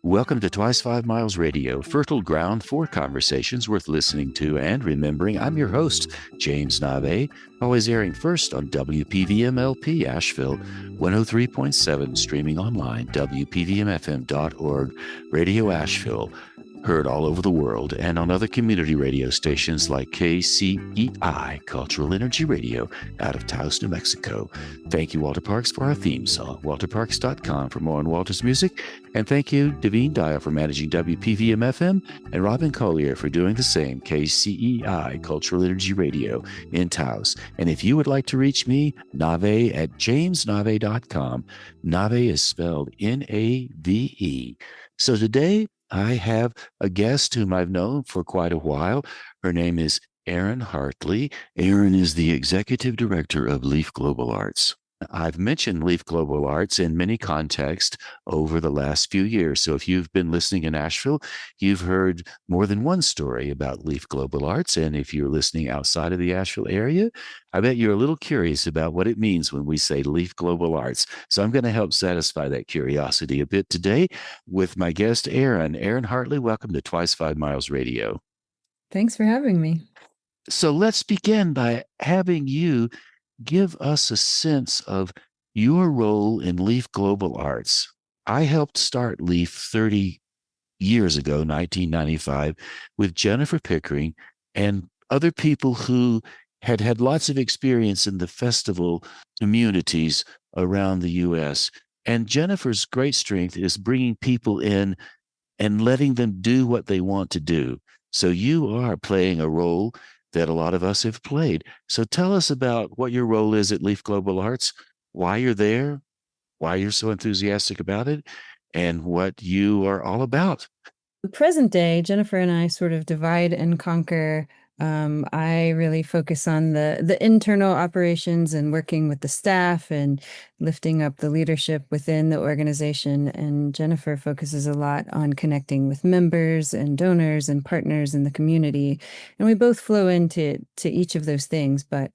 Welcome to Twice 5 Miles Radio, fertile ground for conversations worth listening to and remembering. I'm your host, James Navé, always airing first on WPVMLP Asheville, 103.7, streaming online, WPVMFM.org, Radio Asheville, heard all over the world, and on other community radio stations like KCEI, Cultural Energy Radio, out of Taos, New Mexico. Thank you, Walter Parks, for our theme song, walterparks.com for more on Walter's music, and thank you, Devine Dial, for managing WPVM-FM, and Robin Collier for doing the same, KCEI, Cultural Energy Radio, in Taos. And if you would like to reach me, Navé at jamesnavé.com. Navé is spelled N-A-V-E. So today, I have a guest whom I've known for quite a while. Her name is Erinn Hartley. Erinn is the executive director of Leaf Global Arts. I've mentioned Leaf Global Arts in many contexts over the last few years. So if you've been listening in Asheville, you've heard more than one story about Leaf Global Arts. And if you're listening outside of the Asheville area, I bet you're a little curious about what it means when we say Leaf Global Arts. So I'm going to help satisfy that curiosity a bit today with my guest, Erinn. Erinn Hartley, welcome to Twice 5 Miles Radio. Thanks for having me. So let's begin by having you give us a sense of your role in Leaf Global Arts. I helped start Leaf 30 years ago, 1995, with Jennifer Pickering and other people who had had lots of experience in the festival communities around the U.S. And Jennifer's great strength is bringing people in and letting them do what they want to do. So you are playing a role that a lot of us have played. So tell us about what your role is at Leaf Global Arts, why you're there, why you're so enthusiastic about it, and what you are all about. The present day, Jennifer and I sort of divide and conquer. I really focus on the internal operations and working with the staff and lifting up the leadership within the organization. And Jennifer focuses a lot on connecting with members and donors and partners in the community. And we both flow into each of those things, but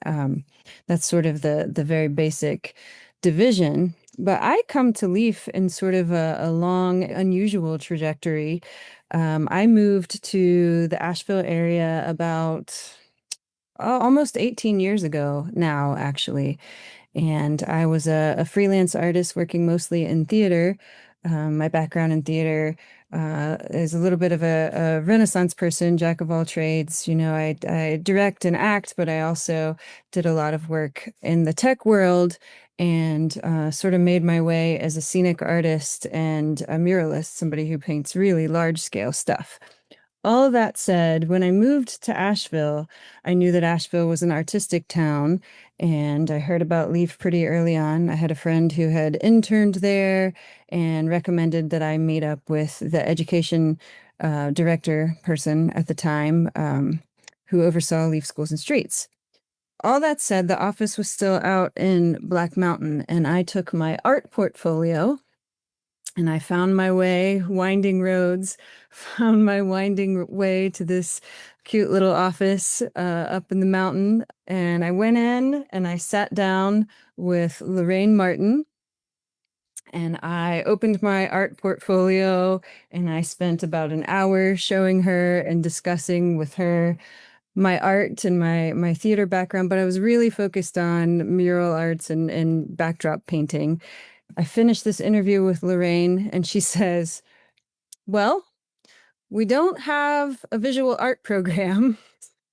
that's sort of the very basic division. But I come to Leaf in sort of a long, unusual trajectory. I moved to the Asheville area about almost 18 years ago now, actually. And I was a freelance artist working mostly in theater. My background in theater is a little bit of a Renaissance person, jack of all trades. You know, I direct and act, but I also did a lot of work in the tech world and sort of made my way as a scenic artist and a muralist, somebody who paints really large scale stuff. All of that said, when I moved to Asheville, I knew that Asheville was an artistic town, and I heard about Leaf pretty early on. I had a friend who had interned there and recommended that I meet up with the education director person at the time who oversaw Leaf Schools and Streets. All that said, the office was still out in Black Mountain, and I took my art portfolio and I found my way, winding roads, found my winding way to this cute little office up in the mountain. And I went in and I sat down with Lorraine Martin. And I opened my art portfolio and I spent about an hour showing her and discussing with her my art and my theater background. But I was really focused on mural arts and backdrop painting. I finished this interview with Lorraine and she says, well, we don't have a visual art program,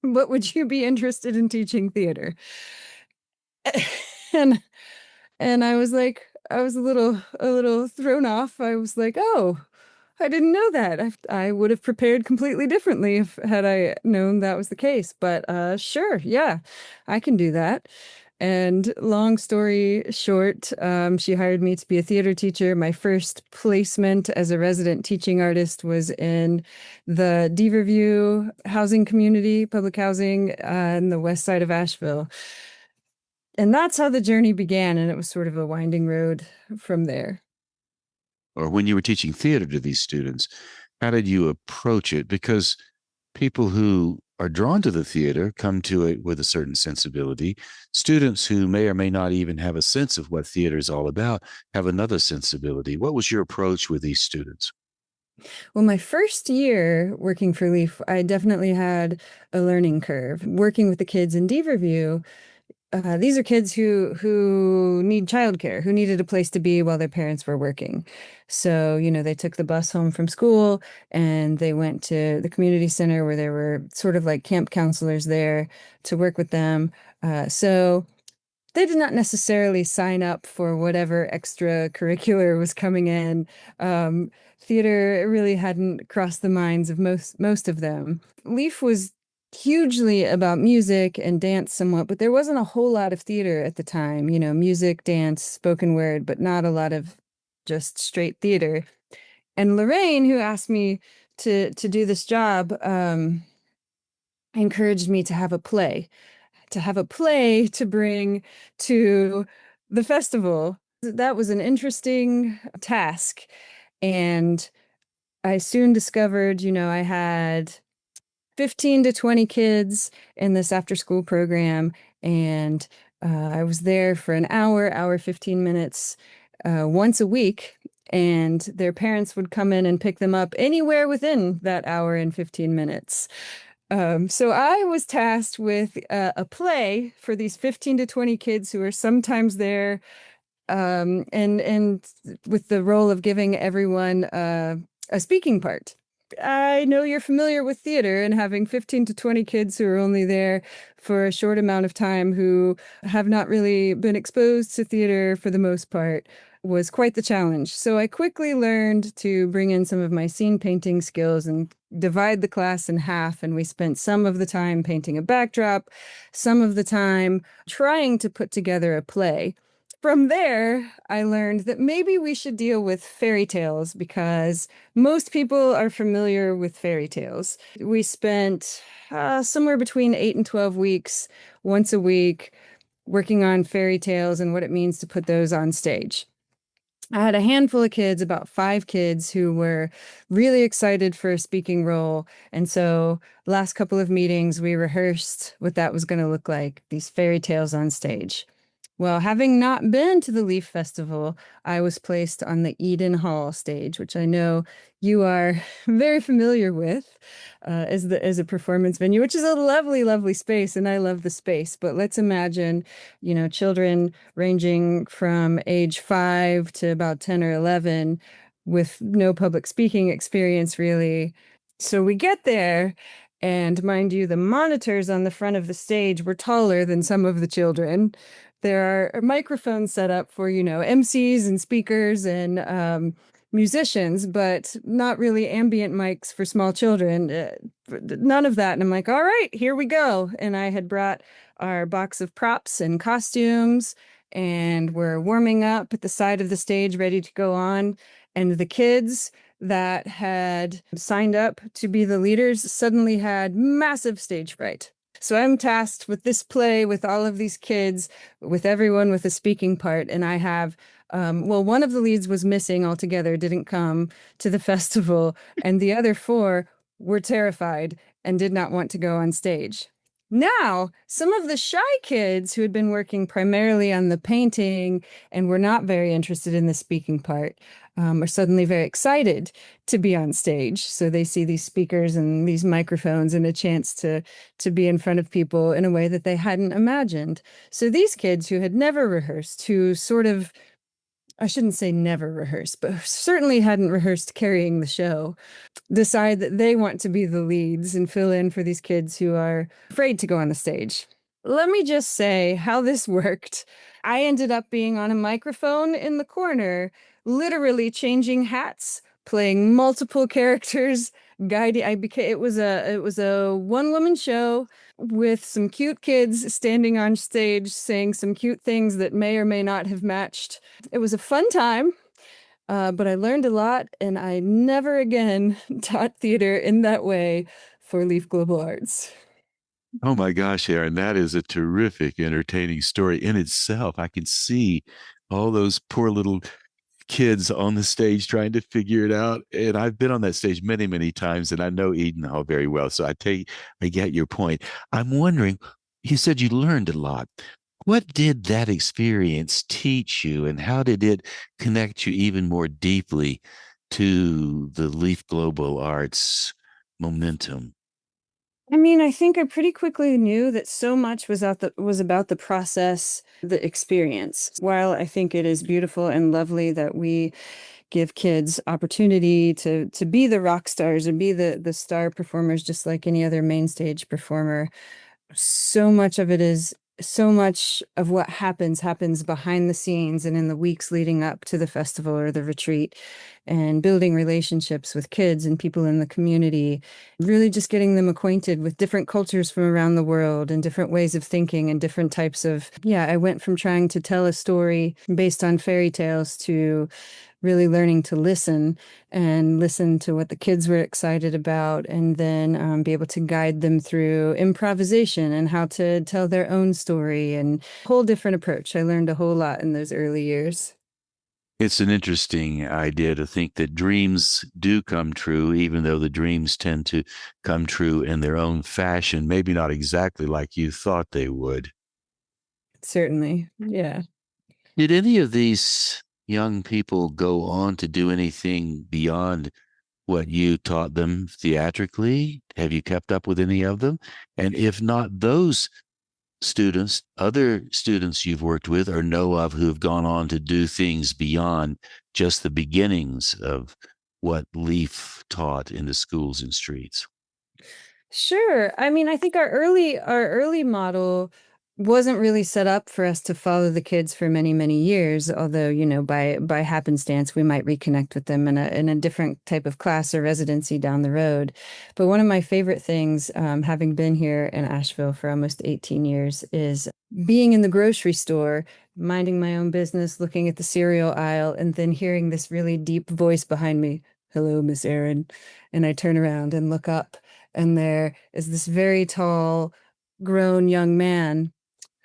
but would you be interested in teaching theater? And I was like, I was a little thrown off. I was like, oh, I didn't know that. I would have prepared completely differently if had I known that was the case. But sure, yeah, I can do that. And long story short, she hired me to be a theater teacher. My first placement as a resident teaching artist was in the D Review housing community, public housing in the west side of Asheville. And that's how the journey began. And it was sort of a winding road from there. Or when you were teaching theater to these students, how did you approach it? Because people who are drawn to the theater come to it with a certain sensibility. Students who may or may not even have a sense of what theater is all about have another sensibility. What was your approach with these students? Well, my first year working for Leaf, I definitely had a learning curve. Working with the kids in Beaverview, these are kids who need childcare, who needed a place to be while their parents were working. So, they took the bus home from school and they went to the community center where there were sort of like camp counselors there to work with them. So they did not necessarily sign up for whatever extracurricular was coming in. Um, Theater really hadn't crossed the minds of most of them. Leaf was hugely about music and dance somewhat, but there wasn't a whole lot of theater at the time. Music, dance, spoken word, but not a lot of just straight theater. And Lorraine, who asked me to do this job, encouraged me to have a play to bring to the festival. That was an interesting task. And I soon discovered, I had 15 to 20 kids in this after school program. And I was there for an hour, 15 minutes, once a week. And their parents would come in and pick them up anywhere within that hour and 15 minutes. So I was tasked with a play for these 15 to 20 kids who are sometimes there, and with the role of giving everyone a speaking part. I know you're familiar with theater and having 15 to 20 kids who are only there for a short amount of time who have not really been exposed to theater for the most part was quite the challenge. So I quickly learned to bring in some of my scene painting skills and divide the class in half. And we spent some of the time painting a backdrop, some of the time trying to put together a play. From there, I learned that maybe we should deal with fairy tales because most people are familiar with fairy tales. We spent somewhere between 8 and 12 weeks, once a week, working on fairy tales and what it means to put those on stage. I had a handful of kids, about 5 kids, who were really excited for a speaking role. And so, last couple of meetings, we rehearsed what that was going to look like, these fairy tales on stage. Well, having not been to the Leaf Festival, I was placed on the Eden Hall stage, which I know you are very familiar with as a performance venue, which is a lovely, lovely space, and I love the space. But let's imagine, children ranging from age 5 to about 10 or 11 with no public speaking experience, really. So we get there, and mind you, the monitors on the front of the stage were taller than some of the children. There are microphones set up for, MCs and speakers and musicians, but not really ambient mics for small children. None of that. And I'm like, all right, here we go. And I had brought our box of props and costumes, and we're warming up at the side of the stage, ready to go on. And the kids that had signed up to be the leaders suddenly had massive stage fright. So I'm tasked with this play with all of these kids, with everyone with a speaking part. And I have, well, one of the leads was missing altogether, didn't come to the festival. And the other 4 were terrified and did not want to go on stage. Now, some of the shy kids who had been working primarily on the painting and were not very interested in the speaking part are suddenly very excited to be on stage. So they see these speakers and these microphones and a chance to be in front of people in a way that they hadn't imagined. So these kids who had never rehearsed, who sort of, I shouldn't say never rehearsed, but certainly hadn't rehearsed carrying the show, decide that they want to be the leads and fill in for these kids who are afraid to go on the stage. Let me just say how this worked. I ended up being on a microphone in the corner, literally changing hats, playing multiple characters, guiding. It was a one-woman show with some cute kids standing on stage saying some cute things that may or may not have matched. It was a fun time. But I learned a lot, and I never again taught theater in that way for Leaf Global Arts. Oh my gosh, Erinn, that is a terrific, entertaining story in itself. I can see all those poor little kids on the stage trying to figure it out. And I've been on that stage many, many times, and I know Eden Hall very well. So I get your point. I'm wondering, you said you learned a lot. What did that experience teach you, and how did it connect you even more deeply to the Leaf Global Arts momentum? I mean, I think I pretty quickly knew that so much was about the process, the experience. While I think it is beautiful and lovely that we give kids opportunity to be the rock stars and be the star performers just like any other main stage performer, so much of what happens behind the scenes and in the weeks leading up to the festival or the retreat, and building relationships with kids and people in the community, really just getting them acquainted with different cultures from around the world and different ways of thinking and different types of, yeah, I went from trying to tell a story based on fairy tales to really learning to listen and listen to what the kids were excited about, and then be able to guide them through improvisation and how to tell their own story, and a whole different approach. I learned a whole lot in those early years. It's an interesting idea to think that dreams do come true, even though the dreams tend to come true in their own fashion, maybe not exactly like you thought they would. Certainly. Yeah. Did any of these young people go on to do anything beyond what you taught them theatrically? Have you kept up with any of them? And if not those students, other students you've worked with or know of who have gone on to do things beyond just the beginnings of what Leaf taught in the schools and streets? Sure. I mean, I think our early model wasn't really set up for us to follow the kids for many, many years, although, by happenstance we might reconnect with them in a different type of class or residency down the road. But one of my favorite things, having been here in Asheville for almost 18 years, is being in the grocery store, minding my own business, looking at the cereal aisle, and then hearing this really deep voice behind me. Hello, Miss Erinn. And I turn around and look up, and there is this very tall, grown young man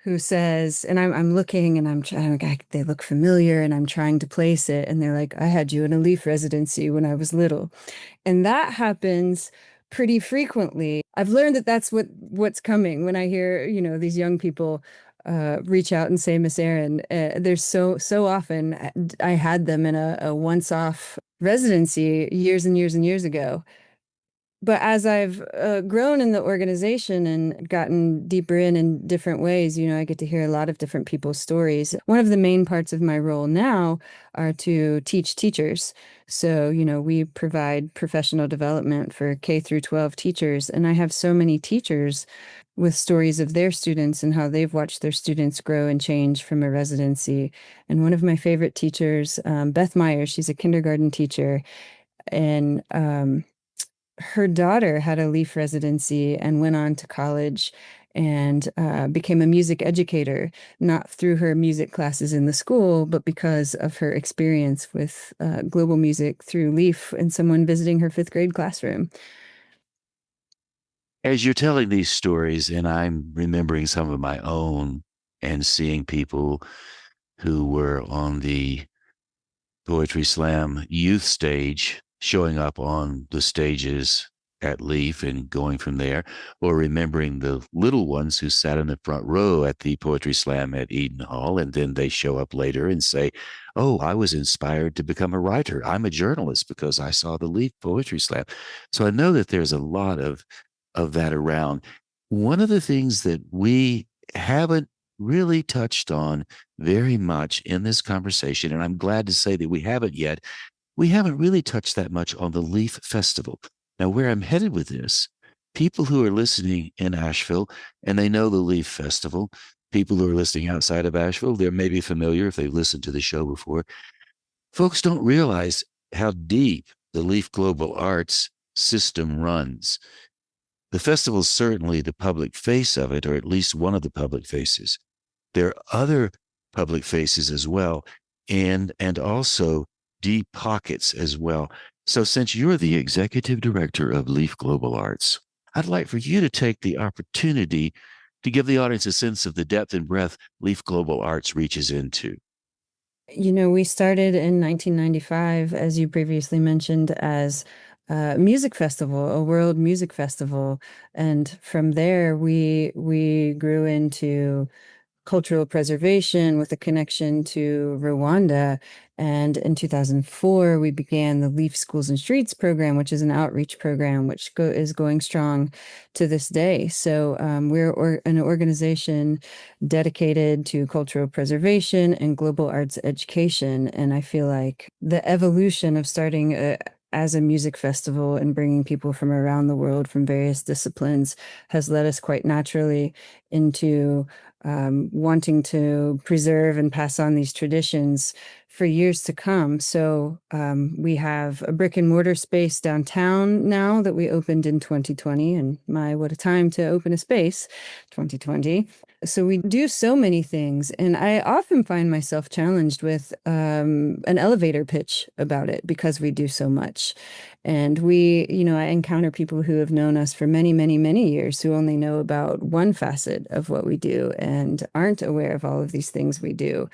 who says, and I'm looking and I'm trying, they look familiar and I'm trying to place it. And they're like, I had you in a Leaf residency when I was little. And that happens pretty frequently. I've learned that that's what's coming when I hear, these young people reach out and say, Miss Erinn. There's so often I had them in a once off residency years and years and years ago. But as I've grown in the organization and gotten deeper in different ways, I get to hear a lot of different people's stories. One of the main parts of my role now are to teach teachers. So, we provide professional development for K through 12 teachers. And I have so many teachers with stories of their students and how they've watched their students grow and change from a residency. And one of my favorite teachers, Beth Myers, she's a kindergarten teacher. And her daughter had a Leaf residency and went on to college and became a music educator, not through her music classes in the school, but because of her experience with global music through Leaf and someone visiting her fifth grade classroom. As you're telling these stories, and I'm remembering some of my own and seeing people who were on the Poetry Slam youth stage, showing up on the stages at Leaf and going from there, or remembering the little ones who sat in the front row at the Poetry Slam at Eden Hall, and then they show up later and say, oh, I was inspired to become a writer. I'm a journalist because I saw the Leaf Poetry Slam. So I know that there's a lot of that around. One of the things that we haven't really touched on very much in this conversation, and I'm glad to say that we haven't yet, we haven't really touched that much on the Leaf Festival. Now, where I'm headed with this, people who are listening in Asheville and they know the Leaf Festival, people who are listening outside of Asheville, they're maybe familiar if they've listened to the show before. Folks don't realize how deep the Leaf Global Arts system runs. The festival is certainly the public face of it, or at least one of the public faces. There are other public faces as well, and also deep pockets as well. So since you're the executive director of Leaf Global Arts, I'd like for you to take the opportunity to give the audience a sense of the depth and breadth Leaf Global Arts reaches into. We started in 1995, as you previously mentioned, as a music festival, a world music festival. And from there, we grew into cultural preservation with a connection to Rwanda. And in 2004, we began the Leaf Schools and Streets program, which is an outreach program, which is going strong to this day. So we're an organization dedicated to cultural preservation and global arts education. And I feel like the evolution of starting as a music festival and bringing people from around the world from various disciplines has led us quite naturally into wanting to preserve and pass on these traditions for years to come. So we have a brick and mortar space downtown now that we opened in 2020, and what a time to open a space, 2020. So we do so many things, and I often find myself challenged with an elevator pitch about it because we do so much. And I encounter people who have known us for many, many, many years who only know about one facet of what we do and aren't aware of all of these things we do.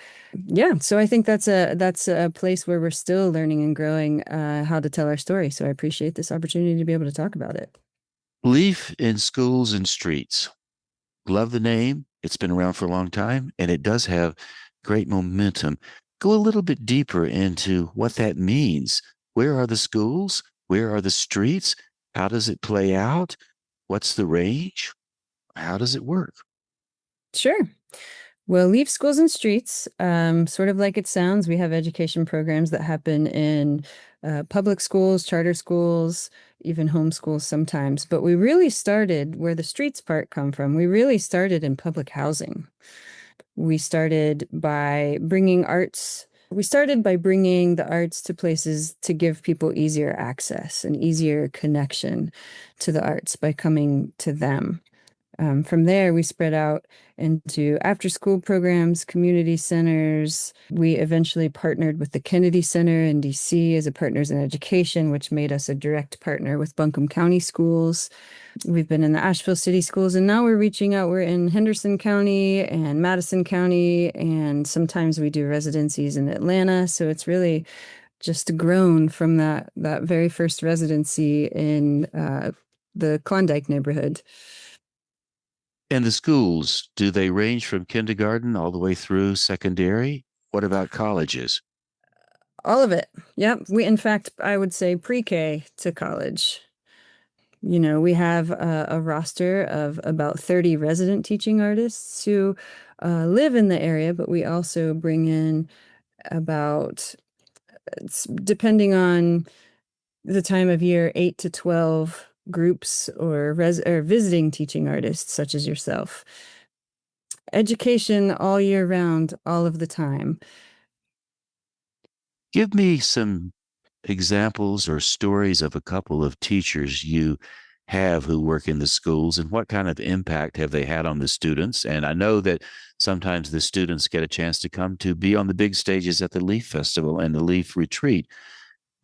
Yeah, so I think that's a place where we're still learning and growing how to tell our story. So I appreciate this opportunity to be able to talk about it. Leaf in Schools and Streets. Love the name. It's been around for a long time, and it does have great momentum. Go a little bit deeper into what that means. Where are the schools? Where are the streets? How does it play out? What's the range? How does it work? Sure. Well, Leaf Schools and Streets, sort of like it sounds, we have education programs that happen in public schools, charter schools, even homeschools sometimes. But we really started where the streets part come from. We really started in public housing. We started by bringing arts. We started by bringing the arts to places to give people easier access and easier connection to the arts by coming to them. From there, we spread out into after-school programs, community centers. We eventually partnered with the Kennedy Center in DC as a partners in education, which made us a direct partner with Buncombe County Schools. We've been in the Asheville City Schools, and now we're reaching out. We're in Henderson County and Madison County, and sometimes we do residencies in Atlanta. So it's really just grown from that very first residency in the Klondike neighborhood. And the schools, do they range from kindergarten all the way through secondary? What about colleges? All of it. Yep. In fact, I would say pre-K to college. We have a roster of about 30 resident teaching artists who live in the area, but we also bring in about, depending on the time of year, 8 to 12 groups or visiting teaching artists such as yourself. Education all year round, all of the time. Give me some examples or stories of a couple of teachers you have who work in the schools, and what kind of impact have they had on the students? And I know that sometimes the students get a chance to come to be on the big stages at the Leaf Festival and the Leaf Retreat.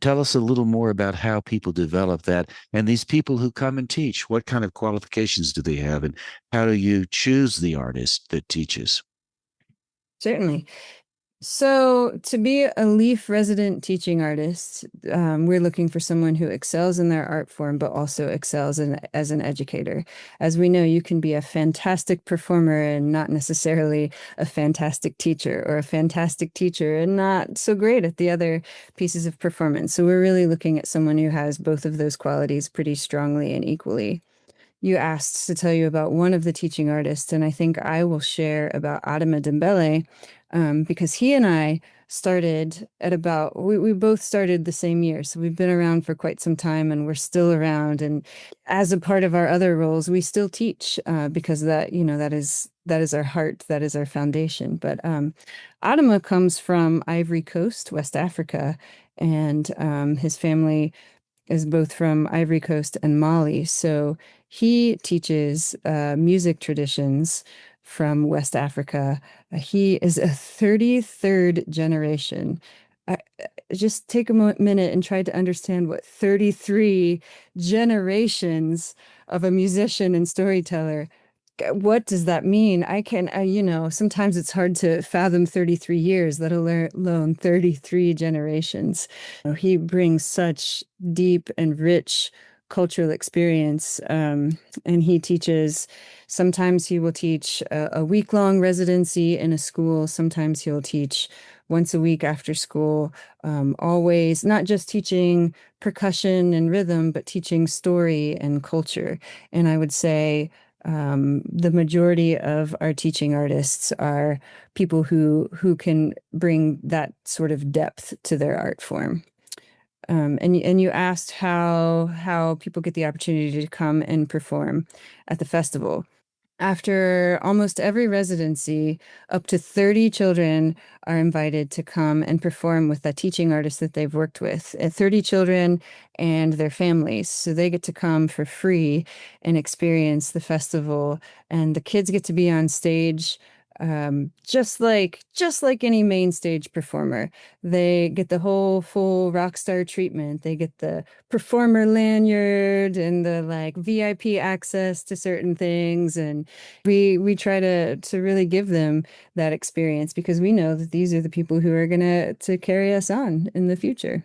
Tell us a little more about how people develop that, and these people who come and teach, what kind of qualifications do they have, and how do you choose the artist that teaches? Certainly. So, to be a Leaf resident teaching artist, we're looking for someone who excels in their art form, but also excels as an educator. As we know, you can be a fantastic performer and not necessarily a fantastic teacher, or a fantastic teacher and not so great at the other pieces of performance. So, we're really looking at someone who has both of those qualities pretty strongly and equally. You asked to tell you about one of the teaching artists, and I think I will share about Adama Dembele, because he and I started at we both started the same year. So we've been around for quite some time, and we're still around. And as a part of our other roles, we still teach because that is our heart, that is our foundation. But Adama comes from Ivory Coast, West Africa, and his family is both from Ivory Coast and Mali. So he teaches music traditions from West Africa. He is a 33rd generation. Just take a minute and try to understand what 33 generations of a musician and storyteller, what does that mean? I can, sometimes it's hard to fathom 33 years, let alone 33 generations. He brings such deep and rich cultural experience. And he teaches, sometimes he will teach a week-long residency in a school. Sometimes he'll teach once a week after school, always not just teaching percussion and rhythm, but teaching story and culture. And I would say the majority of our teaching artists are people who can bring that sort of depth to their art form. And you asked how people get the opportunity to come and perform at the festival. After almost every residency, up to 30 children are invited to come and perform with a teaching artist that they've worked with. 30 children and their families. So they get to come for free and experience the festival. And the kids get to be on stage, just like any main stage performer. They get the whole full rock star treatment. They get the performer lanyard and the like VIP access to certain things. And we try to really give them that experience because we know that these are the people who are gonna to carry us on in the future.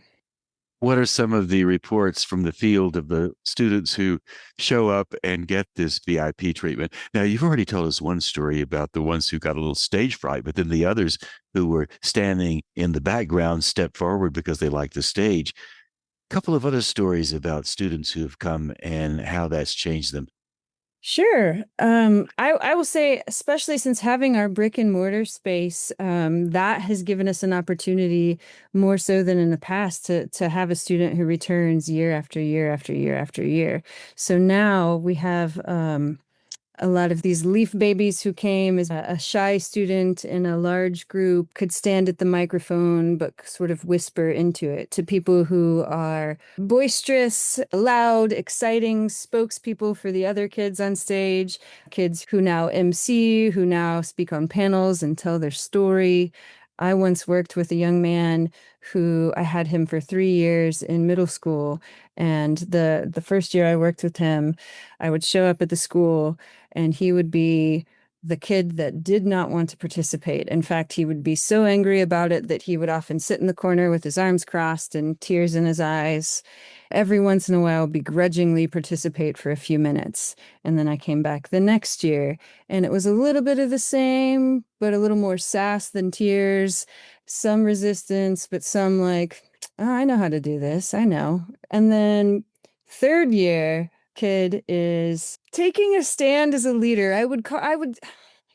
What are some of the reports from the field of the students who show up and get this VIP treatment? Now, you've already told us one story about the ones who got a little stage fright, but then the others who were standing in the background stepped forward because they liked the stage. A couple of other stories about students who have come and how that's changed them. Sure. I will say, especially since having our brick and mortar space, that has given us an opportunity more so than in the past to have a student who returns year after year after year after year. So now we have a lot of these leaf babies who came as a shy student in a large group could stand at the microphone but sort of whisper into it, to people who are boisterous, loud, exciting spokespeople for the other kids on stage, kids who now MC, who now speak on panels and tell their story. I once worked with a young man who I had him for 3 years in middle school. And the first year I worked with him, I would show up at the school and he would be the kid that did not want to participate. In fact, he would be so angry about it that he would often sit in the corner with his arms crossed and tears in his eyes. Every once in a while, begrudgingly participate for a few minutes. And then I came back the next year, and it was a little bit of the same, but a little more sass than tears, some resistance, but some like, oh, I know how to do this. I know. And then third year, kid is taking a stand as a leader.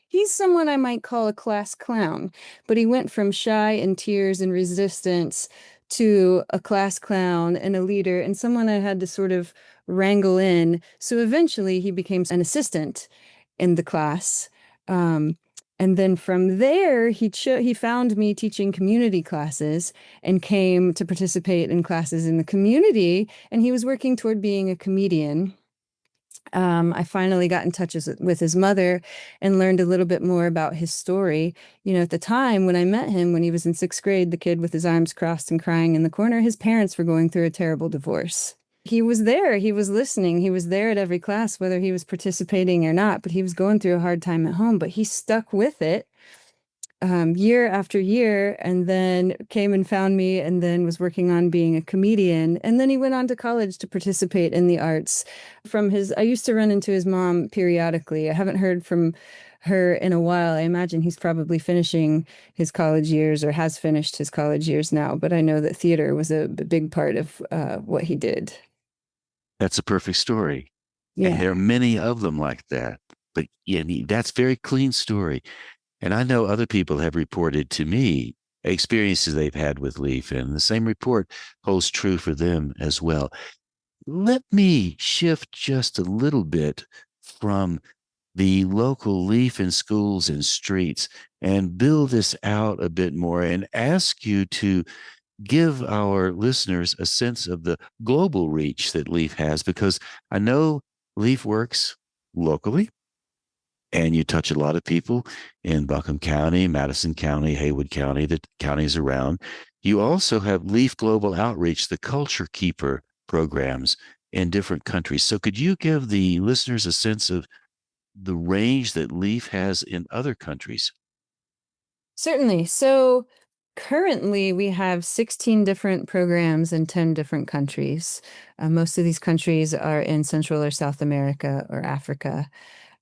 He's someone I might call a class clown, but he went from shy and tears and resistance to a class clown and a leader and someone I had to sort of wrangle in. So eventually he became an assistant in the class. Um, and then from there, he found me teaching community classes and came to participate in classes in the community. And he was working toward being a comedian. I finally got in touch with his mother and learned a little bit more about his story. You know, at the time when I met him, when he was in sixth grade, the kid with his arms crossed and crying in the corner, his parents were going through a terrible divorce. He was there, he was listening, he was there at every class, whether he was participating or not, but he was going through a hard time at home, but he stuck with it year after year, and then came and found me and then was working on being a comedian. And then he went on to college to participate in the arts. I used to run into his mom periodically. I haven't heard from her in a while. I imagine he's probably finishing his college years or has finished his college years now, but I know that theater was a big part of what he did. That's a perfect story. And Yeah. there are many of them like that. But yeah, that's very clean story. And I know other people have reported to me experiences they've had with Leaf, and the same report holds true for them as well. Let me shift just a little bit from the local Leaf in schools and streets and build this out a bit more and ask you to give our listeners a sense of the global reach that Leaf has, because I know Leaf works locally and you touch a lot of people in Buncombe County, Madison County, Haywood County, the counties around. You also have Leaf Global Outreach, the Culture Keeper programs in different countries. So could you give the listeners a sense of the range that Leaf has in other countries? Certainly. So Currently, we have 16 different programs in 10 different countries. Most of these countries are in Central or South America or Africa.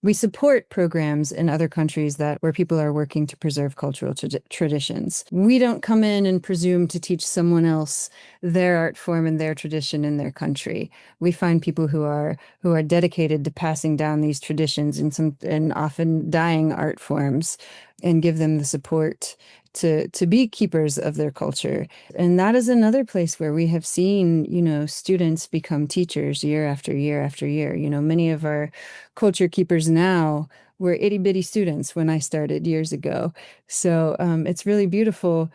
We support programs in other countries that where people are working to preserve cultural traditions. We don't come in and presume to teach someone else their art form and their tradition in their country. We find people who are dedicated to passing down these traditions and often dying art forms and give them the support to be keepers of their culture. And that is another place where we have seen, students become teachers year after year after year. Many of our culture keepers now were itty bitty students when I started years ago. So it's really beautiful.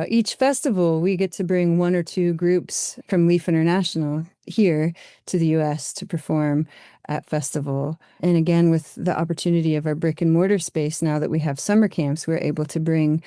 Each festival, we get to bring one or two groups from Leaf International here to the US to perform at festival. And again, with the opportunity of our brick and mortar space, now that we have summer camps, we're able to bring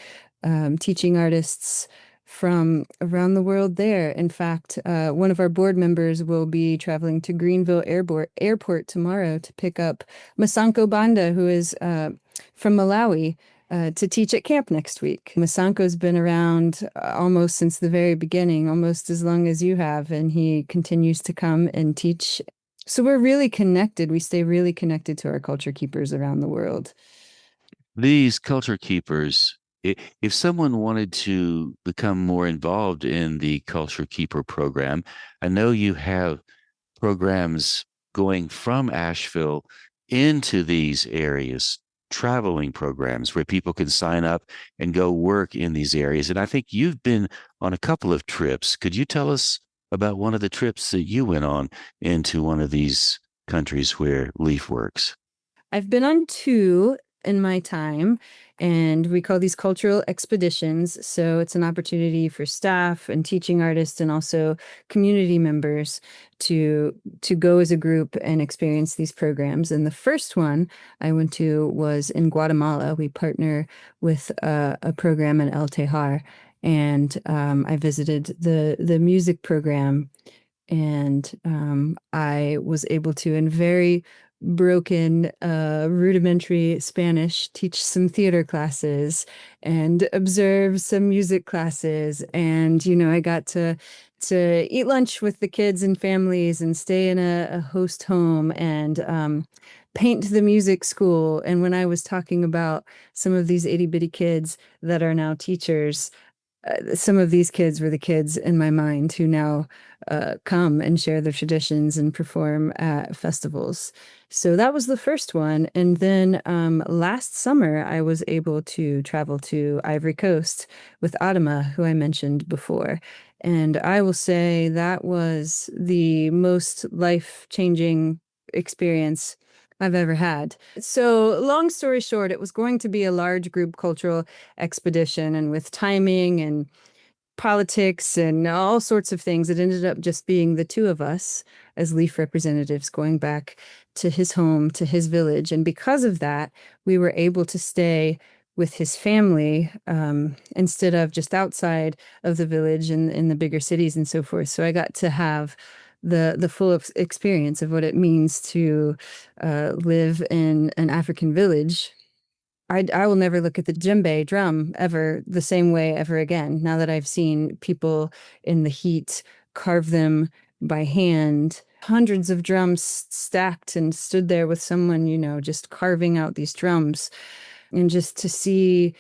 teaching artists from around the world there. In fact, one of our board members will be traveling to Greenville Airport tomorrow to pick up Masanko Banda, who is from Malawi, to teach at camp next week. Masanko's been around almost since the very beginning, almost as long as you have, and he continues to come and teach. So we're really connected. We stay really connected to our culture keepers around the world. These culture keepers, if someone wanted to become more involved in the culture keeper program, I know you have programs going from Asheville into these areas, traveling programs where people can sign up and go work in these areas. And I think you've been on a couple of trips. Could you tell us about one of the trips that you went on into one of these countries where Leaf works? I've been on two in my time, and we call these cultural expeditions. So it's an opportunity for staff and teaching artists and also community members to go as a group and experience these programs. And the first one I went to was in Guatemala. We partner with a program in El Tejar, and I visited the music program, and I was able to, in very broken, rudimentary Spanish, teach some theater classes and observe some music classes. And, I got to eat lunch with the kids and families and stay in a host home and paint the music school. And when I was talking about some of these itty bitty kids that are now teachers, some of these kids were the kids in my mind who now come and share their traditions and perform at festivals. So that was the first one. And then last summer, I was able to travel to Ivory Coast with Adama, who I mentioned before. And I will say that was the most life-changing experience I've ever had. So, long story short, it was going to be a large group cultural expedition, and with timing and politics and all sorts of things, it ended up just being the two of us as Leaf representatives going back to his home, to his village. And because of that, we were able to stay with his family instead of just outside of the village and in the bigger cities and so forth. So I got to have the full experience of what it means to live in an African village. I will never look at the djembe drum ever the same way ever again. Now that I've seen people in the heat carve them by hand, hundreds of drums stacked and stood there with someone, just carving out these drums. And just to see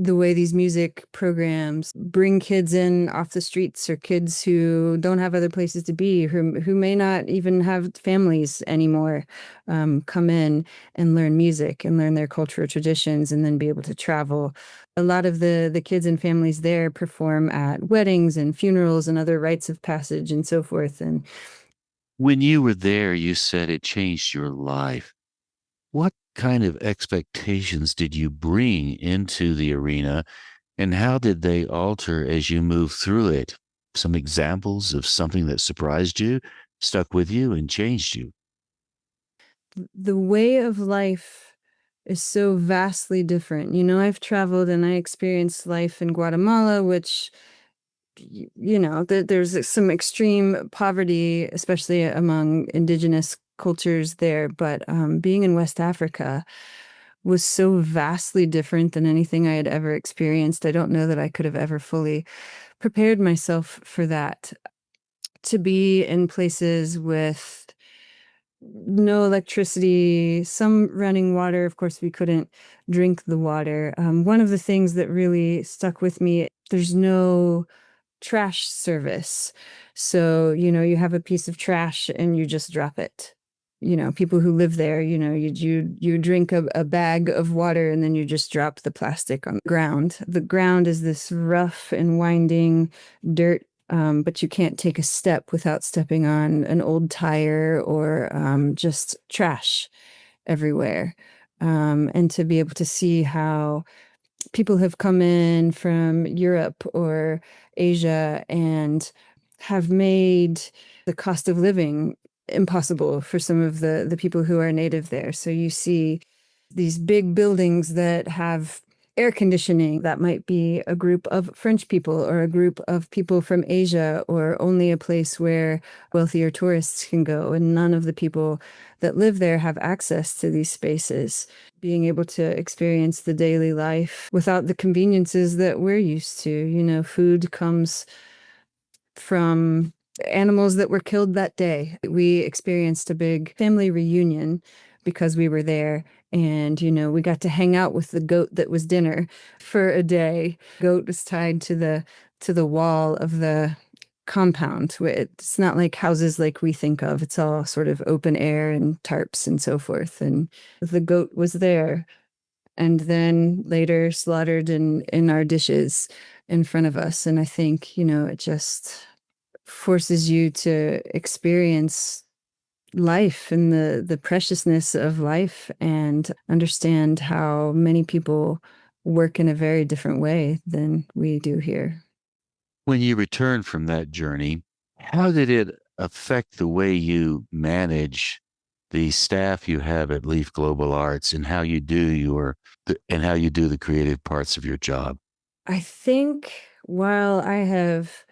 the way these music programs bring kids in off the streets or kids who don't have other places to be, who may not even have families anymore, come in and learn music and learn their cultural traditions and then be able to travel. A lot of the kids and families there perform at weddings and funerals and other rites of passage and so forth. And When you were there, you said it changed your life. What kind of expectations did you bring into the arena, and how did they alter as you moved through it? Some examples of something that surprised you, stuck with you, and changed you. the way of life is so vastly different. I've traveled and I experienced life in Guatemala, which, there's some extreme poverty, especially among indigenous cultures there. But being in West Africa, was so vastly different than anything I had ever experienced. I don't know that I could have ever fully prepared myself for that. To be in places with no electricity, some running water. Of course, we couldn't drink the water. One of the things that really stuck with me, there's no trash service. So, you have a piece of trash and you just drop it. People who live there, you drink a bag of water and then you just drop the plastic on the ground. The ground is this rough and winding dirt, but you can't take a step without stepping on an old tire or just trash everywhere. And to be able to see how people have come in from Europe or Asia and have made the cost of living impossible for some of the people who are native there. So you see these big buildings that have air conditioning. That might be a group of French people or a group of people from Asia, or only a place where wealthier tourists can go. And none of the people that live there have access to these spaces. Being able to experience the daily life without the conveniences that we're used to. Food comes from animals that were killed that day. We experienced a big family reunion because we were there. And, we got to hang out with the goat that was dinner for a day. Goat was tied to the wall of the compound. It's not like houses like we think of. It's all sort of open air and tarps and so forth. And the goat was there, and then later slaughtered in our dishes in front of us. And I think, it just forces you to experience life and the preciousness of life and understand how many people work in a very different way than we do here. When you return from that journey, how did it affect the way you manage the staff you have at Leaf Global Arts and how you do and how you do the creative parts of your job? I think while I have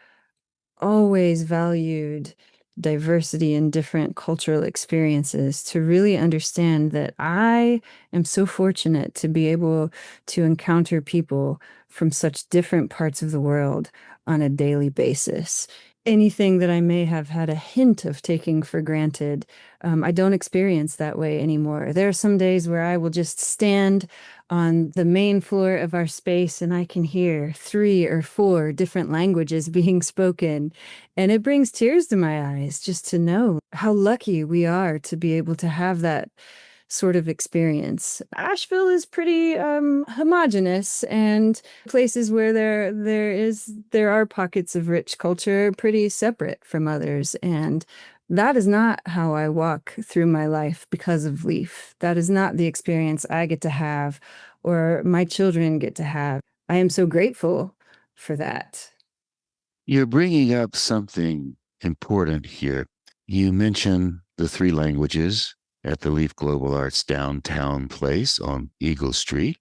always valued diversity and different cultural experiences, to really understand that I am so fortunate to be able to encounter people from such different parts of the world on a daily basis. Anything that I may have had a hint of taking for granted, I don't experience that way anymore. There are some days where I will just stand on the main floor of our space and I can hear 3 or 4 different languages being spoken. And it brings tears to my eyes just to know how lucky we are to be able to have that sort of experience. Asheville is pretty homogenous, and places where there are pockets of rich culture pretty separate from others. And that is not how I walk through my life because of Leaf. That is not the experience I get to have or my children get to have. I am so grateful for that. You're bringing up something important here. You mentioned the 3 languages at the Leaf Global Arts downtown place on Eagle Street.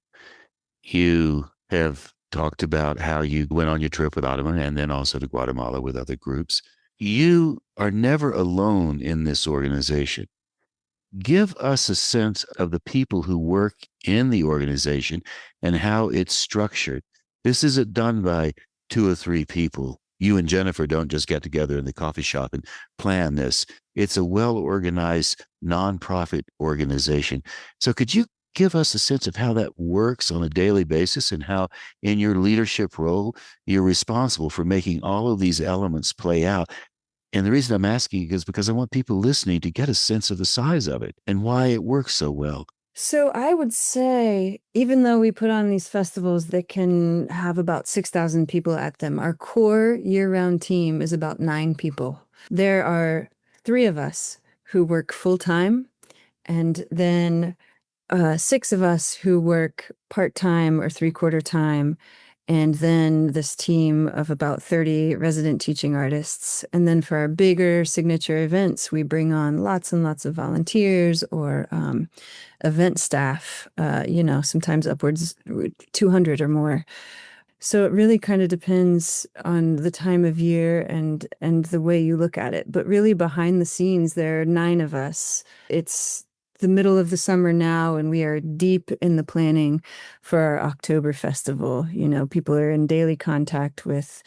You have talked about how you went on your trip with Ottoman and then also to Guatemala with other groups. You are never alone in this organization. Give us a sense of the people who work in the organization and how it's structured. This isn't done by 2 or 3 people. You and Jennifer don't just get together in the coffee shop and plan this. It's a well-organized nonprofit organization. So could you give us a sense of how that works on a daily basis and how in your leadership role, you're responsible for making all of these elements play out? And the reason I'm asking is because I want people listening to get a sense of the size of it and why it works so well. So I would say, even though we put on these festivals that can have about 6,000 people at them, our core year-round team is about 9 people. There are 3 of us who work full-time, and then 6 of us who work part-time or three-quarter time, and then this team of about 30 resident teaching artists. And then for our bigger signature events, we bring on lots and lots of volunteers or event staff, sometimes upwards 200 or more. So it really kind of depends on the time of year and the way you look at it. But really behind the scenes, there are 9 of us. It's the middle of the summer now, and we are deep in the planning for our October festival. You know, people are in daily contact with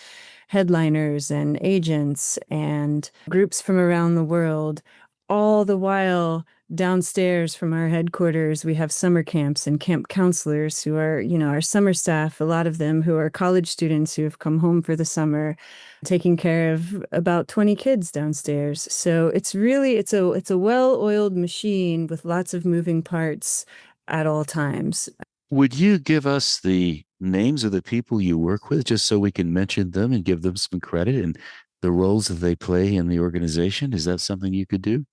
headliners and agents and groups from around the world. All the while, downstairs from our headquarters, we have summer camps and camp counselors who are, you know, our summer staff, a lot of them who are college students who have come home for the summer, taking care of about 20 kids downstairs. So it's a well-oiled machine with lots of moving parts at all times. Would you give us the names of the people you work with just so we can mention them and give them some credit and the roles that they play in the organization? Is that something you could do?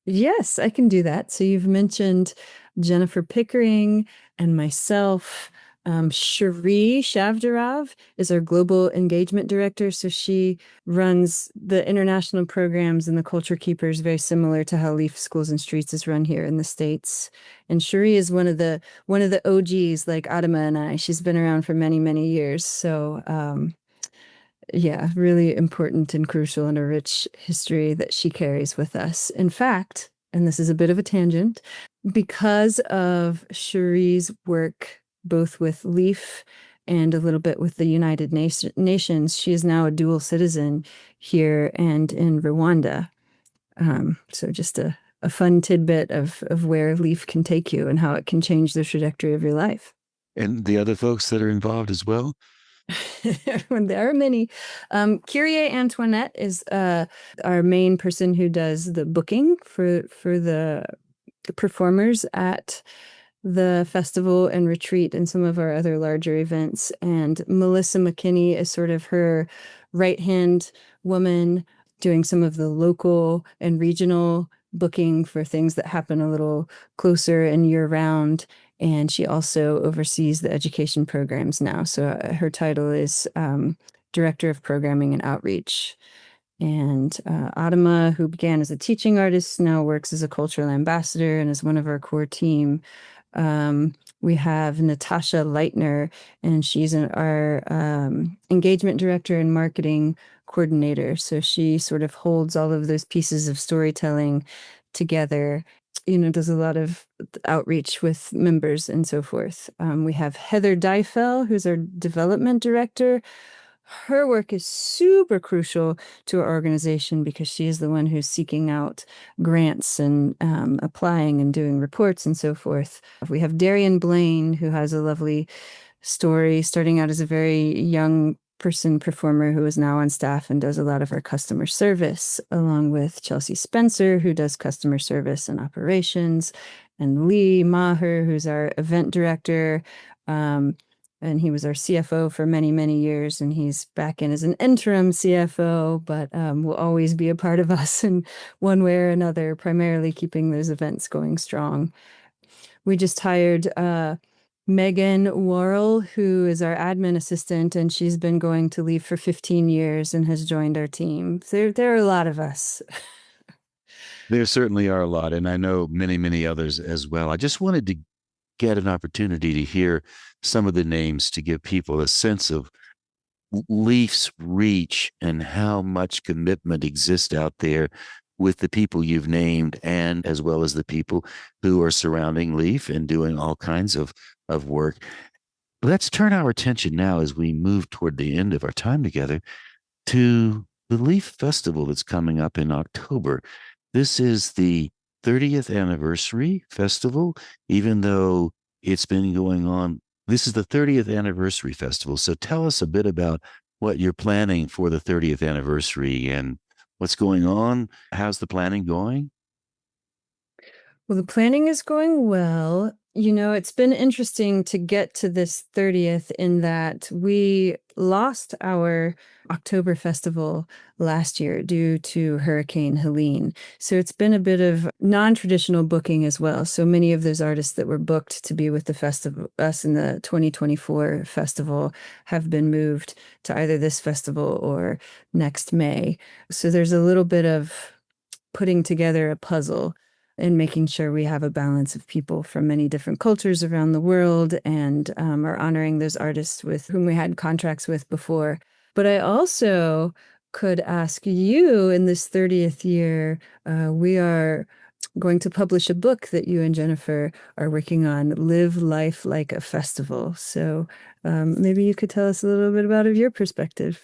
Yes, I can do that. So you've mentioned Jennifer Pickering and myself. Cherie Shavdarav is our global engagement director. So she runs the international programs and the Culture Keepers, very similar to how Leaf Schools and Streets is run here in the States. And Cherie is one of the OGs, like Adama and I. She's been around for many, many years. So yeah, really important and crucial and a rich history that she carries with us. In fact, and this is a bit of a tangent, because of Cherie's work both with Leaf and a little bit with the United Nations, she is now a dual citizen here and in Rwanda. So just a fun tidbit of where Leaf can take you and how it can change the trajectory of your life. And the other folks that are involved as well? There are many. Kyrie Antoinette is our main person who does the booking for the performers at the festival and retreat and some of our other larger events. And Melissa McKinney is sort of her right-hand woman doing some of the local and regional booking for things that happen a little closer and year-round. And she also oversees the education programs now. So her title is Director of Programming and Outreach. And Adama, who began as a teaching artist, now works as a cultural ambassador and is one of our core team. We have Natasha Leitner, and she's our engagement director and marketing coordinator. So she sort of holds all of those pieces of storytelling together, you know, does a lot of outreach with members and so forth. We have Heather Dyfel, who's our development director. Her work is super crucial to our organization because she is the one who's seeking out grants and applying and doing reports and so forth. We have Darian Blaine, who has a lovely story, starting out as a very young person performer who is now on staff and does a lot of our customer service, along with Chelsea Spencer, who does customer service and operations, and Lee Maher, who's our event director. And he was our CFO for many, many years, and he's back in as an interim CFO, but will always be a part of us in one way or another, primarily keeping those events going strong. We just hired Megan Worrell, who is our admin assistant, and she's been going to Leave for 15 years and has joined our team. There are a lot of us. There certainly are a lot, and I know many, many others as well. I just wanted to get an opportunity to hear some of the names to give people a sense of Leaf's reach and how much commitment exists out there with the people you've named and as well as the people who are surrounding Leaf and doing all kinds of work. Let's turn our attention now as we move toward the end of our time together to the Leaf Festival that's coming up in October. This is the 30th anniversary festival, even though it's been going on. This is the 30th anniversary festival. So tell us a bit about what you're planning for the 30th anniversary and what's going on. How's the planning going? Well, the planning is going well. You know, it's been interesting to get to this 30th in that we lost our October festival last year due to Hurricane Helene. So it's been a bit of non-traditional booking as well. So many of those artists that were booked to be with the festival, us in the 2024 festival, have been moved to either this festival or next May. So there's a little bit of putting together a puzzle and making sure we have a balance of people from many different cultures around the world and are honoring those artists with whom we had contracts with before. But I also could ask you in this 30th year, we are going to publish a book that you and Jennifer are working on, Live Life Like a Festival. So maybe you could tell us a little bit about your perspective.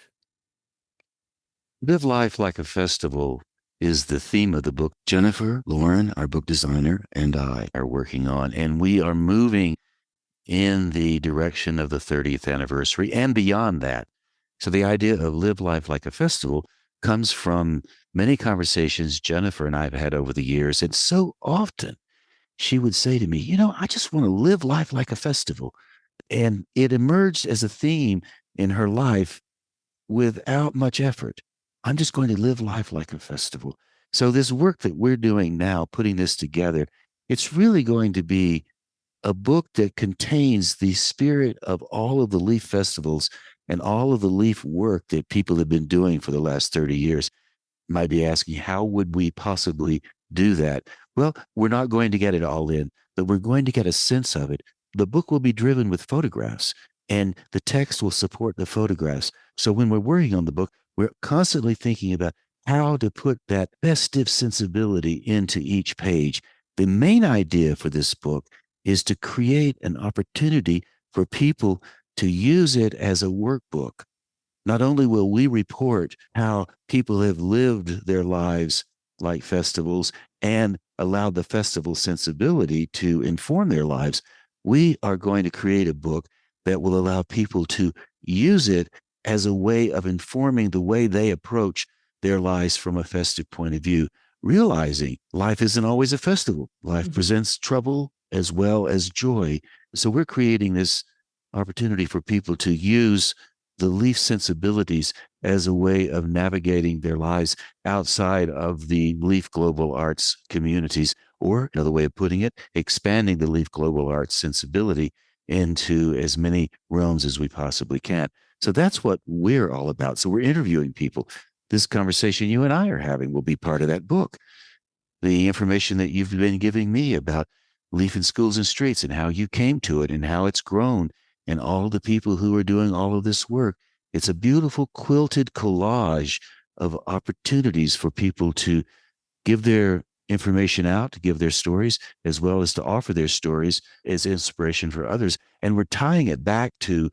Live Life Like a Festival is the theme of the book Jennifer, Lauren, our book designer, and I are working on. And we are moving in the direction of the 30th anniversary and beyond that. So the idea of Live Life Like a Festival comes from many conversations Jennifer and I have had over the years. And so often she would say to me, I just want to live life like a festival. And it emerged as a theme in her life without much effort. I'm just going to live life like a festival. So this work that we're doing now, putting this together, it's really going to be a book that contains the spirit of all of the Leaf festivals and all of the Leaf work that people have been doing for the last 30 years. Might be asking, how would we possibly do that? Well, we're not going to get it all in, but we're going to get a sense of it. The book will be driven with photographs, and the text will support the photographs. So when we're working on the book, we're constantly thinking about how to put that festive sensibility into each page. The main idea for this book is to create an opportunity for people to use it as a workbook. Not only will we report how people have lived their lives like festivals and allowed the festival sensibility to inform their lives, we are going to create a book that will allow people to use it as a way of informing the way they approach their lives from a festive point of view, realizing life isn't always a festival. Life presents trouble as well as joy. So we're creating this opportunity for people to use the Leaf sensibilities as a way of navigating their lives outside of the Leaf Global Arts communities, or another way of putting it, expanding the Leaf Global Arts sensibility into as many realms as we possibly can. So that's what we're all about. So we're interviewing people. This conversation you and I are having will be part of that book. The information that you've been giving me about Leaf in Schools and Streets and how you came to it and how it's grown and all the people who are doing all of this work. It's a beautiful quilted collage of opportunities for people to give their information out, to give their stories, as well as to offer their stories as inspiration for others. And we're tying it back to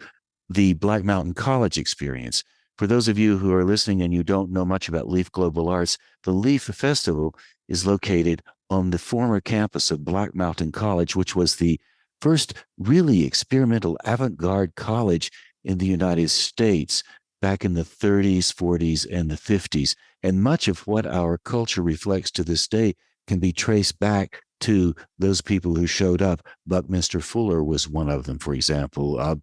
the Black Mountain College experience. For those of you who are listening and you don't know much about Leaf Global Arts, the Leaf Festival is located on the former campus of Black Mountain College, which was the first really experimental avant-garde college in the United States back in the 30s, 40s, and the 50s. And much of what our culture reflects to this day can be traced back to those people who showed up. Buckminster Fuller was one of them, for example.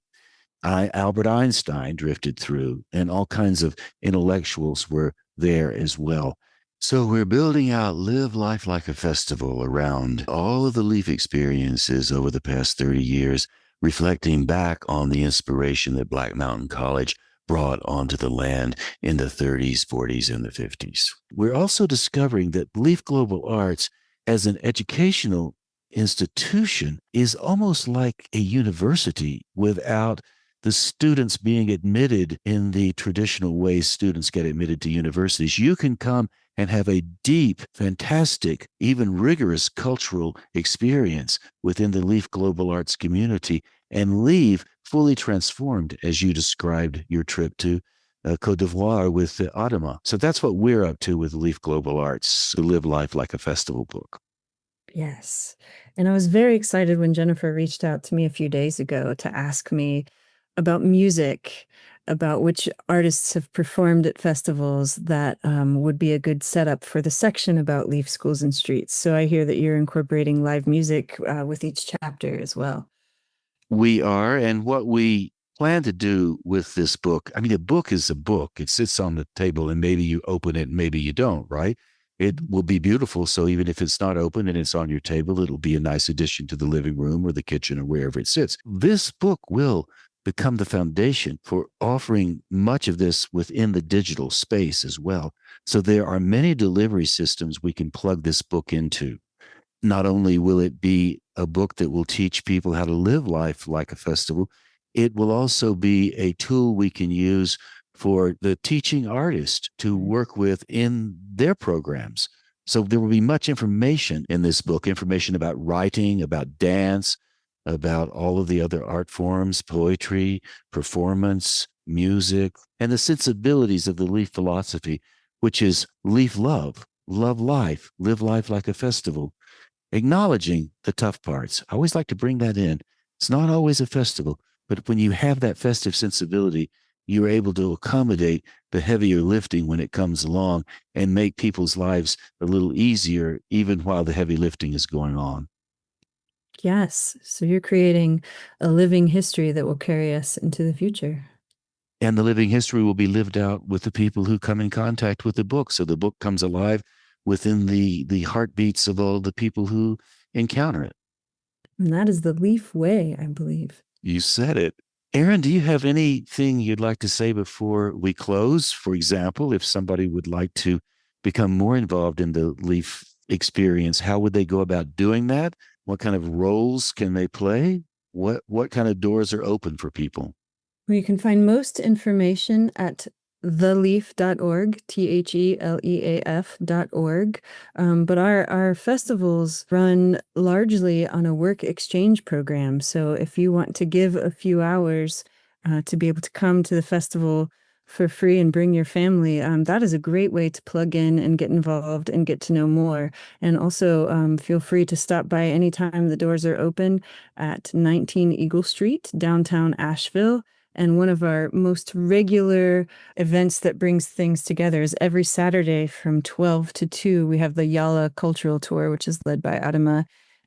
Albert Einstein drifted through, and all kinds of intellectuals were there as well. So we're building out Live Life Like a Festival around all of the Leaf experiences over the past 30 years, reflecting back on the inspiration that Black Mountain College brought onto the land in the 30s, 40s, and the 50s. We're also discovering that Leaf Global Arts, as an educational institution, is almost like a university without the students being admitted in the traditional way students get admitted to universities. You can come and have a deep, fantastic, even rigorous cultural experience within the Leaf Global Arts community and leave fully transformed, as you described your trip to Côte d'Ivoire with Adama. So that's what we're up to with Leaf Global Arts, to live life like a festival book. Yes. And I was very excited when Jennifer reached out to me a few days ago to ask me about music, about which artists have performed at festivals that would be a good setup for the section about Leaf Schools and Streets. So I hear that you're incorporating live music with each chapter as well. We are, and what we plan to do with this book, I mean, a book is a book. It sits on the table and maybe you open it, maybe you don't, right? It will be beautiful. So even if it's not open and it's on your table, it'll be a nice addition to the living room or the kitchen or wherever it sits. This book will become the foundation for offering much of this within the digital space as well. So there are many delivery systems we can plug this book into. Not only will it be a book that will teach people how to live life like a festival, it will also be a tool we can use for the teaching artist to work with in their programs. So there will be much information in this book, information about writing, about dance, about all of the other art forms, poetry, performance, music, and the sensibilities of the Leaf philosophy, which is Leaf love, love life, live life like a festival, acknowledging the tough parts. I always like to bring that in. It's not always a festival, but when you have that festive sensibility, you're able to accommodate the heavier lifting when it comes along and make people's lives a little easier, even while the heavy lifting is going on. Yes. So you're creating a living history that will carry us into the future. And the living history will be lived out with the people who come in contact with the book. So the book comes alive within the heartbeats of all the people who encounter it. And that is the Leaf way, I believe. You said it. Erinn, do you have anything you'd like to say before we close? For example, if somebody would like to become more involved in the Leaf experience, how would they go about doing that? What kind of roles can they play? What kind of doors are open for people? Well, you can find most information at theleaf.org, THELEAF.org. But our festivals run largely on a work exchange program. So if you want to give a few hours to be able to come to the festival for free and bring your family, that is a great way to plug in and get involved and get to know more. And also feel free to stop by anytime the doors are open at 19 Eagle Street, downtown Asheville. And one of our most regular events that brings things together is every Saturday from 12 to 2, we have the Yala Cultural Tour, which is led by Adama.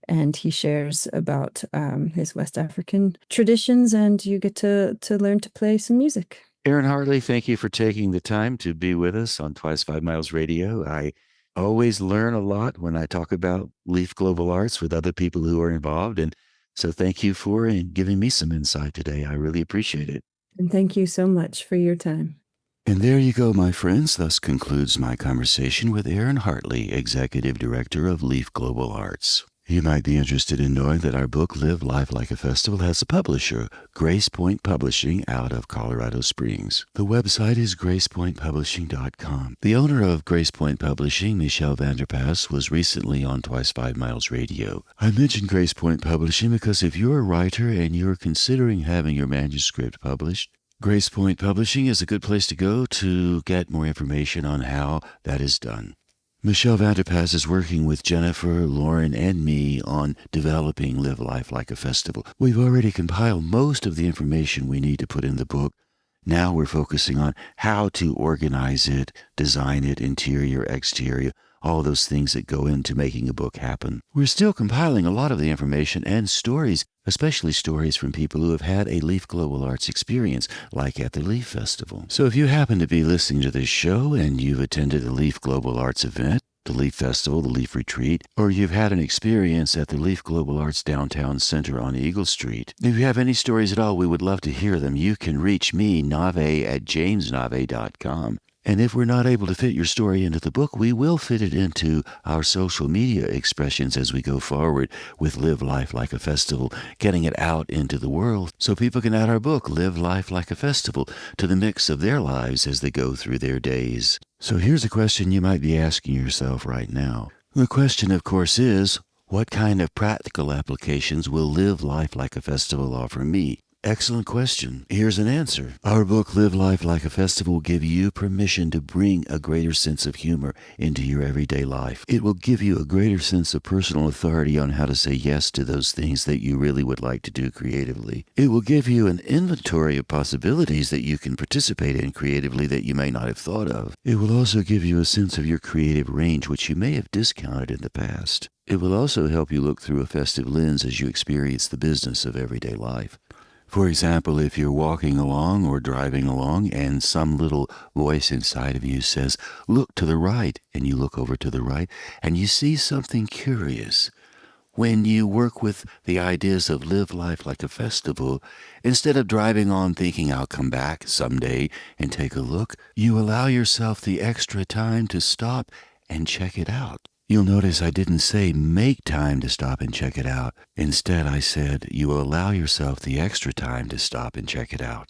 And he shares about his West African traditions, and you get to learn to play some music. Erinn Hartley, thank you for taking the time to be with us on Twice 5 Miles Radio. I always learn a lot when I talk about Leaf Global Arts with other people who are involved. And so thank you for giving me some insight today. I really appreciate it. And thank you so much for your time. And there you go, my friends. Thus concludes my conversation with Erinn Hartley, Executive Director of Leaf Global Arts. You might be interested in knowing that our book, Live Life Like a Festival, has a publisher, Grace Point Publishing, out of Colorado Springs. The website is gracepointpublishing.com. The owner of Grace Point Publishing, Michelle Vanderpass, was recently on Twice 5 Miles Radio. I mentioned Grace Point Publishing because if you're a writer and you're considering having your manuscript published, Grace Point Publishing is a good place to go to get more information on how that is done. Michelle Vanderpass is working with Jennifer, Lauren, and me on developing Live Life Like a Festival. We've already compiled most of the information we need to put in the book. Now we're focusing on how to organize it, design it, interior, exterior, all those things that go into making a book happen. We're still compiling a lot of the information and stories, especially stories from people who have had a Leaf Global Arts experience, like at the Leaf Festival. So if you happen to be listening to this show and you've attended a Leaf Global Arts event, the Leaf Festival, the Leaf Retreat, or you've had an experience at the Leaf Global Arts Downtown Center on Eagle Street, if you have any stories at all, we would love to hear them. You can reach me, Navé, at jamesnavé.com. And if we're not able to fit your story into the book, we will fit it into our social media expressions as we go forward with Live Life Like a Festival, getting it out into the world so people can add our book, Live Life Like a Festival, to the mix of their lives as they go through their days. So here's a question you might be asking yourself right now. The question, of course, is, what kind of practical applications will Live Life Like a Festival offer me? Excellent question. Here's an answer. Our book, Live Life Like a Festival, will give you permission to bring a greater sense of humor into your everyday life. It will give you a greater sense of personal authority on how to say yes to those things that you really would like to do creatively. It will give you an inventory of possibilities that you can participate in creatively that you may not have thought of. It will also give you a sense of your creative range, which you may have discounted in the past. It will also help you look through a festive lens as you experience the business of everyday life. For example, if you're walking along or driving along and some little voice inside of you says, look to the right, and you look over to the right and you see something curious. When you work with the ideas of Live Life Like a Festival, instead of driving on thinking I'll come back someday and take a look, you allow yourself the extra time to stop and check it out. You'll notice I didn't say make time to stop and check it out. Instead, I said you will allow yourself the extra time to stop and check it out.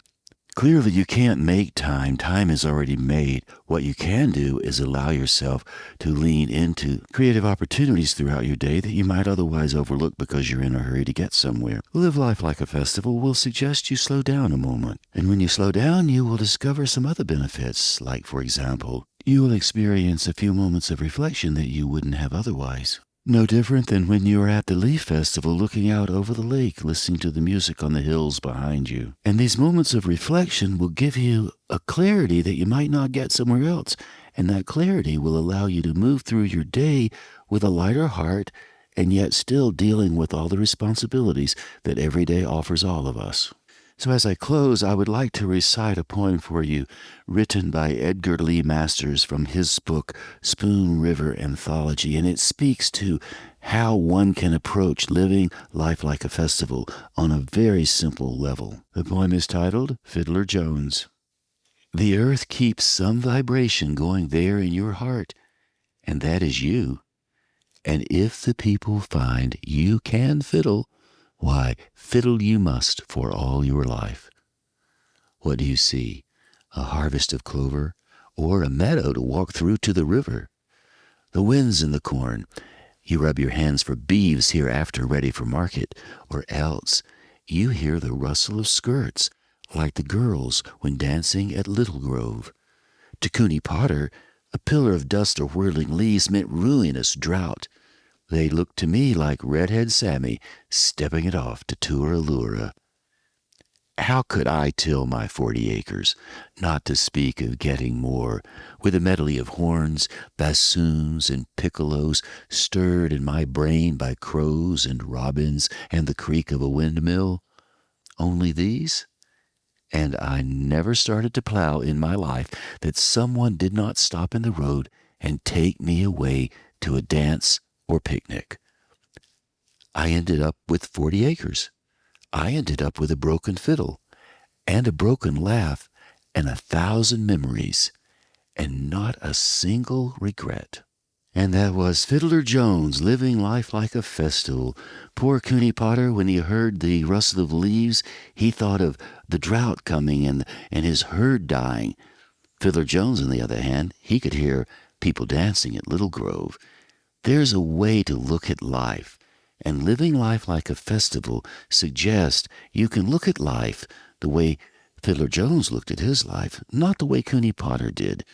Clearly, you can't make time. Time is already made. What you can do is allow yourself to lean into creative opportunities throughout your day that you might otherwise overlook because you're in a hurry to get somewhere. Live Life Like a Festival will suggest you slow down a moment. And when you slow down, you will discover some other benefits, like, for example, you will experience a few moments of reflection that you wouldn't have otherwise. No different than when you are at the Leaf Festival looking out over the lake, listening to the music on the hills behind you. And these moments of reflection will give you a clarity that you might not get somewhere else. And that clarity will allow you to move through your day with a lighter heart and yet still dealing with all the responsibilities that every day offers all of us. So as I close, I would like to recite a poem for you written by Edgar Lee Masters from his book, Spoon River Anthology, and it speaks to how one can approach living life like a festival on a very simple level. The poem is titled Fiddler Jones. The earth keeps some vibration going there in your heart, and that is you. And if the people find you can fiddle, why, fiddle you must for all your life. What do you see? A harvest of clover, or a meadow to walk through to the river? The wind's in the corn. You rub your hands for beeves hereafter ready for market, or else you hear the rustle of skirts, like the girls when dancing at Little Grove. To Cooney Potter, a pillar of dust or whirling leaves meant ruinous drought. They looked to me like Redhead Sammy stepping it off to Tooralura. How could I till my 40 acres, not to speak of getting more, with a medley of horns, bassoons, and piccolos stirred in my brain by crows and robins and the creak of a windmill? Only these? And I never started to plow in my life that someone did not stop in the road and take me away to a dance or picnic. I ended up with 40 acres. I ended up with a broken fiddle and a broken laugh and 1,000 memories and not a single regret. And that was Fiddler Jones, living life like a festival. Poor Cooney Potter, when he heard the rustle of leaves, he thought of the drought coming and his herd dying. Fiddler Jones, on the other hand, he could hear people dancing at Little Grove. There's a way to look at life, and living life like a festival suggests you can look at life the way Fiddler Jones looked at his life, not the way Cooney Potter did.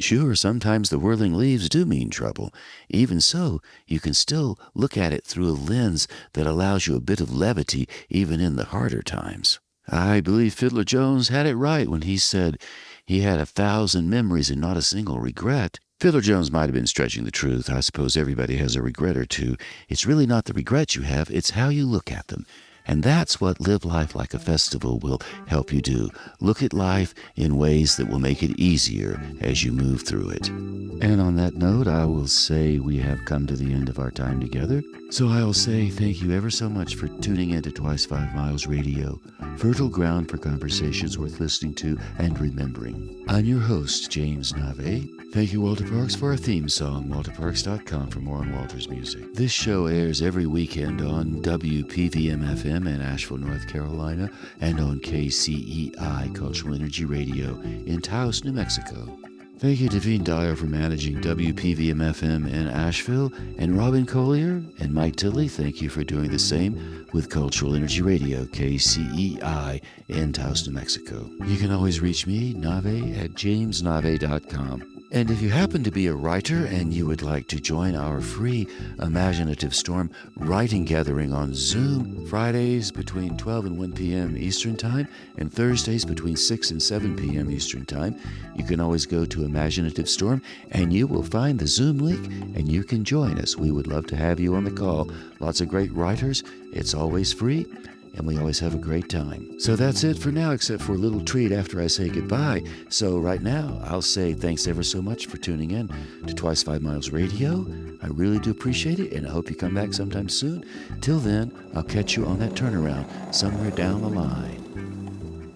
Sure, sometimes the whirling leaves do mean trouble. Even so, you can still look at it through a lens that allows you a bit of levity even in the harder times. I believe Fiddler Jones had it right when he said he had 1,000 memories and not a single regret. Fiddler Jones might have been stretching the truth. I suppose everybody has a regret or two. It's really not the regrets you have, it's how you look at them. And that's what Live Life Like a Festival will help you do. Look at life in ways that will make it easier as you move through it. And on that note, I will say we have come to the end of our time together. So I'll say thank you ever so much for tuning in to Twice 5 Miles Radio, fertile ground for conversations worth listening to and remembering. I'm your host, James Navé. Thank you, Walter Parks, for our theme song, walterparks.com for more on Walter's music. This show airs every weekend on WPVM-FM in Asheville, North Carolina, and on KCEI Cultural Energy Radio in Taos, New Mexico. Thank you to Devine Dyer for managing WPVM-FM in Asheville, and Robin Collier and Mike Tilley, thank you for doing the same with Cultural Energy Radio, KCEI in Taos, New Mexico. You can always reach me, Navé, at jamesnavé.com. And if you happen to be a writer and you would like to join our free Imaginative Storm writing gathering on Zoom, Fridays between 12 and 1 p.m. Eastern Time and Thursdays between 6 and 7 p.m. Eastern Time, you can always go to Imaginative Storm and you will find the Zoom link and you can join us. We would love to have you on the call. Lots of great writers. It's always free. And we always have a great time. So that's it for now, except for a little treat after I say goodbye. So right now, I'll say thanks ever so much for tuning in to Twice 5 Miles Radio. I really do appreciate it, and I hope you come back sometime soon. Till then, I'll catch you on that turnaround somewhere down the line.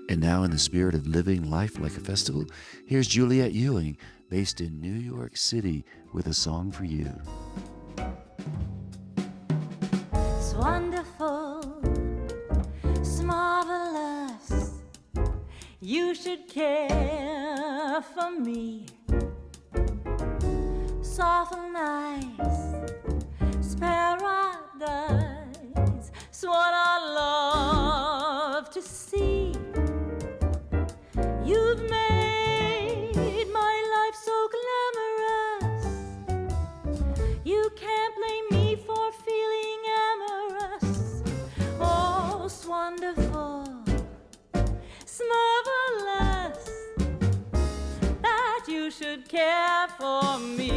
And now, in the spirit of living life like a festival, here's Juliette Ewing, based in New York City, with a song for you. Wonderful, small. you should care for me. Soft and nice, paradise, it's what I love to see. You've made my life so glamorous. You can't blame me for feeling amorous. Oh, it's wonderful, it's marvelous that you should care for me.